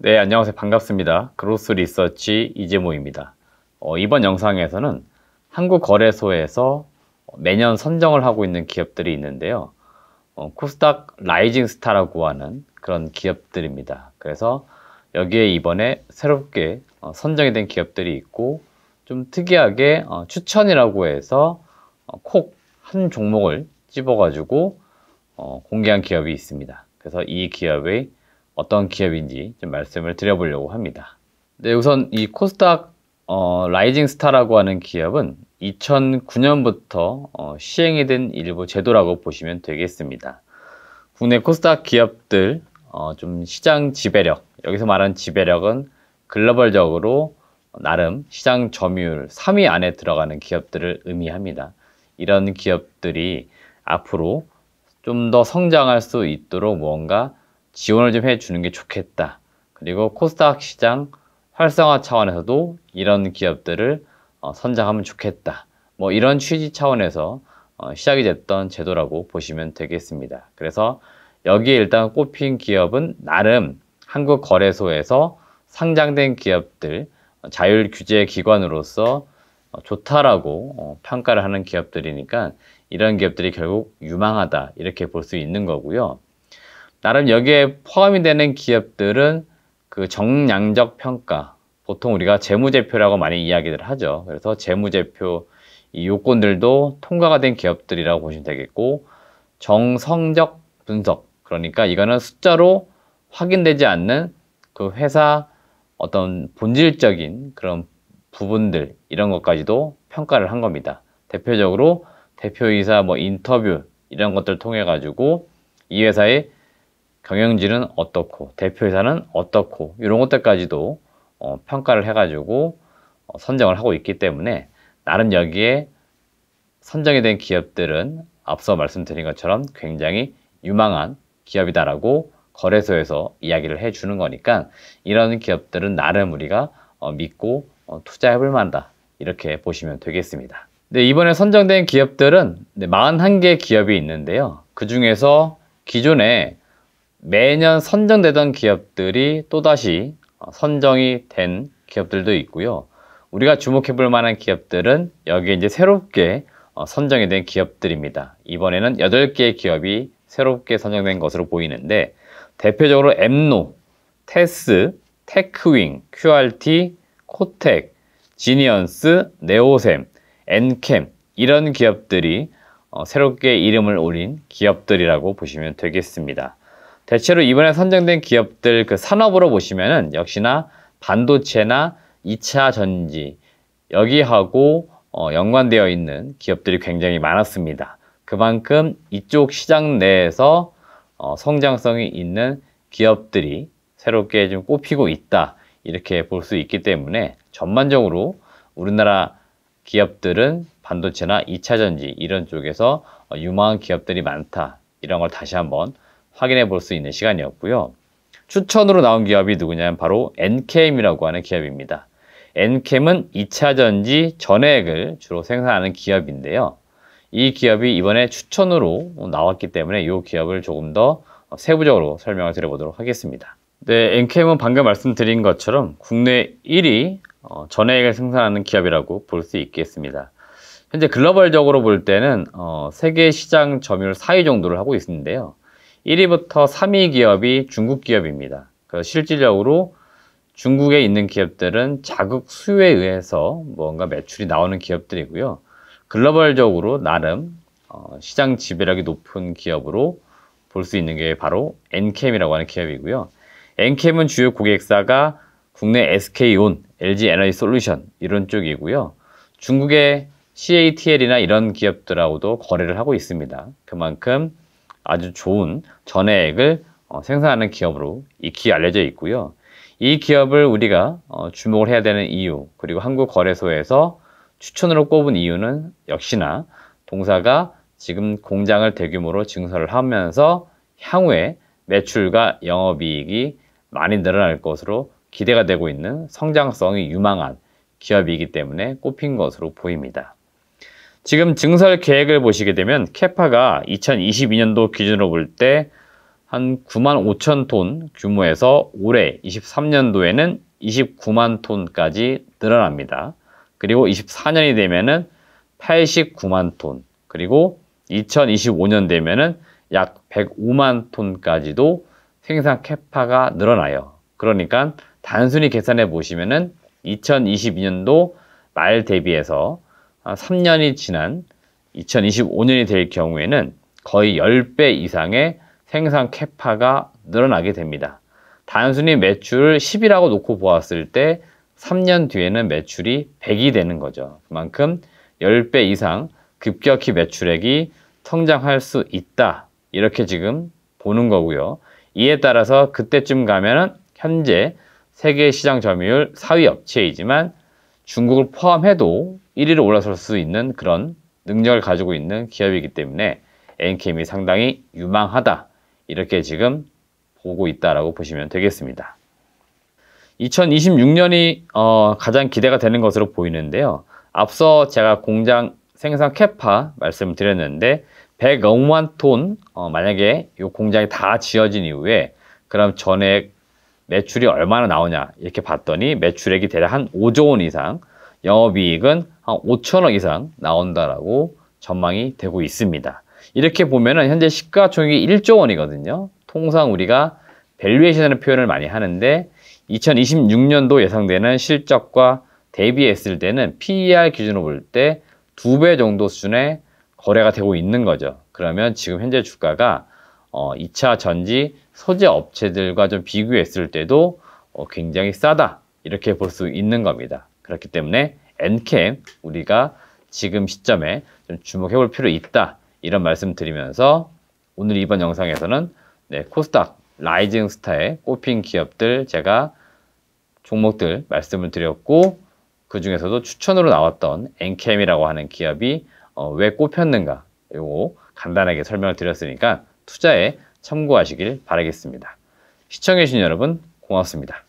네, 안녕하세요. 반갑습니다. 그로스 리서치 이재모입니다. 이번 영상에서는 한국거래소에서 매년 선정을 하고 있는 기업들이 있는데요. 코스닥 라이징 스타라고 하는 그런 기업들입니다. 그래서 여기에 이번에 새롭게 선정이 된 기업들이 있고, 좀 특이하게 추천이라고 해서 콕 한 종목을 집어가지고 공개한 기업이 있습니다. 그래서 이 기업의 어떤 기업인지 좀 말씀을 드려보려고 합니다. 네, 우선 이 코스닥 라이징 스타라고 하는 기업은 2009년부터 시행이 된 일부 제도라고 보시면 되겠습니다. 국내 코스닥 기업들 좀 시장 지배력, 여기서 말하는 지배력은 글로벌적으로 나름 시장 점유율 3위 안에 들어가는 기업들을 의미합니다. 이런 기업들이 앞으로 좀 더 성장할 수 있도록 뭔가 지원을 좀 해주는 게 좋겠다. 그리고 코스닥 시장 활성화 차원에서도 이런 기업들을 선정하면 좋겠다. 뭐 이런 취지 차원에서 시작이 됐던 제도라고 보시면 되겠습니다. 그래서 여기에 일단 꼽힌 기업은 나름 한국거래소에서 상장된 기업들, 자율 규제 기관으로서 좋다라고 평가를 하는 기업들이니까 이런 기업들이 결국 유망하다 이렇게 볼 수 있는 거고요. 나름 여기에 포함이 되는 기업들은 그 정량적 평가, 보통 우리가 재무제표라고 많이 이야기를 하죠. 그래서 재무제표 이 요건들도 통과가 된 기업들이라고 보시면 되겠고, 정성적 분석, 그러니까 이거는 숫자로 확인되지 않는 그 회사 어떤 본질적인 그런 부분들, 이런 것까지도 평가를 한 겁니다. 대표적으로 대표이사 뭐 인터뷰 이런 것들을 통해 가지고 이 회사의 경영진은 어떻고 대표이사는 어떻고 이런 것들까지도 평가를 해가지고 선정을 하고 있기 때문에 나름 여기에 선정이 된 기업들은 앞서 말씀드린 것처럼 굉장히 유망한 기업이다라고 거래소에서 이야기를 해주는 거니까 이런 기업들은 나름 우리가 믿고 투자해볼 만하다 이렇게 보시면 되겠습니다. 네, 이번에 선정된 기업들은 41개 기업이 있는데요. 그 중에서 기존에 매년 선정되던 기업들이 또다시 선정이 된 기업들도 있고요. 우리가 주목해 볼 만한 기업들은 여기에 이제 새롭게 선정이 된 기업들입니다. 이번에는 8개의 기업이 새롭게 선정된 것으로 보이는데, 대표적으로 엠노, 테스, 테크윙, QRT, 코텍, 지니언스, 네오셈, 엔캠 이런 기업들이 새롭게 이름을 올린 기업들이라고 보시면 되겠습니다. 대체로 이번에 선정된 기업들 그 산업으로 보시면은 역시나 반도체나 2차 전지 여기하고 연관되어 있는 기업들이 굉장히 많았습니다. 그만큼 이쪽 시장 내에서 성장성이 있는 기업들이 새롭게 좀 꼽히고 있다 이렇게 볼 수 있기 때문에 전반적으로 우리나라 기업들은 반도체나 2차 전지 이런 쪽에서 유망한 기업들이 많다 이런 걸 다시 한번 확인해 볼 수 있는 시간이었고요. 추천으로 나온 기업이 누구냐면 바로 엔캠이라고 하는 기업입니다. 엔캠은 2차 전지 전해액을 주로 생산하는 기업인데요. 이 기업이 이번에 추천으로 나왔기 때문에 이 기업을 조금 더 세부적으로 설명을 드려보도록 하겠습니다. 네, 엔캠은 방금 말씀드린 것처럼 국내 1위 전해액을 생산하는 기업이라고 볼 수 있겠습니다. 현재 글로벌적으로 볼 때는 세계 시장 점유율 4위 정도를 하고 있는데요. 1위부터 3위 기업이 중국 기업입니다. 실질적으로 중국에 있는 기업들은 자국 수요에 의해서 뭔가 매출이 나오는 기업들이고요. 글로벌적으로 나름 시장 지배력이 높은 기업으로 볼 수 있는 게 바로 엔캠이라고 하는 기업이고요. 엔캠은 주요 고객사가 국내 SK온, LG에너지솔루션 이런 쪽이고요. 중국의 CATL이나 이런 기업들하고도 거래를 하고 있습니다. 그만큼 아주 좋은 전해액을 생산하는 기업으로 익히 알려져 있고요. 이 기업을 우리가 주목을 해야 되는 이유, 그리고 한국거래소에서 추천으로 꼽은 이유는 역시나 동사가 지금 공장을 대규모로 증설을 하면서 향후에 매출과 영업이익이 많이 늘어날 것으로 기대가 되고 있는 성장성이 유망한 기업이기 때문에 꼽힌 것으로 보입니다. 지금 증설 계획을 보시게 되면 캐파가 2022년도 기준으로 볼 때 한 9만 5천 톤 규모에서 올해 23년도에는 29만 톤까지 늘어납니다. 그리고 24년이 되면은 89만 톤, 그리고 2025년 되면은 약 105만 톤까지도 생산 캐파가 늘어나요. 그러니까 단순히 계산해 보시면은 2022년도 말 대비해서 3년이 지난 2025년이 될 경우에는 거의 10배 이상의 생산 캐파가 늘어나게 됩니다. 단순히 매출을 10이라고 놓고 보았을 때 3년 뒤에는 매출이 100이 되는 거죠. 그만큼 10배 이상 급격히 매출액이 성장할 수 있다. 이렇게 지금 보는 거고요. 이에 따라서 그때쯤 가면은 현재 세계 시장 점유율 4위 업체이지만 중국을 포함해도 1위로 올라설 수 있는 그런 능력을 가지고 있는 기업이기 때문에 NKM이 상당히 유망하다. 이렇게 지금 보고 있다라고 보시면 되겠습니다. 2026년이 가장 기대가 되는 것으로 보이는데요. 앞서 제가 공장 생산 캐파 말씀드렸는데 105만 톤 만약에 이 공장이 다 지어진 이후에 그럼 전액 매출이 얼마나 나오냐 이렇게 봤더니 매출액이 대략 한 5조 원 이상, 영업이익은 한 5천억 이상 나온다라고 전망이 되고 있습니다. 이렇게 보면은 현재 시가총액이 1조 원이거든요. 통상 우리가 밸류에이션이라는 표현을 많이 하는데 2026년도 예상되는 실적과 대비했을 때는 PER 기준으로 볼 때 2배 정도 수준의 거래가 되고 있는 거죠. 그러면 지금 현재 주가가 2차 전지 소재 업체들과 좀 비교했을 때도 굉장히 싸다 이렇게 볼 수 있는 겁니다. 그렇기 때문에 NCAM 우리가 지금 시점에 좀 주목해 볼 필요 있다 이런 말씀 드리면서 오늘 이번 영상에서는 코스닥 라이징 스타에 꼽힌 기업들 제가 종목들 말씀을 드렸고 그 중에서도 추천으로 나왔던 NCAM이라고 하는 기업이 왜 꼽혔는가 이거 간단하게 설명을 드렸으니까 투자에 참고하시길 바라겠습니다. 시청해주신 여러분 고맙습니다.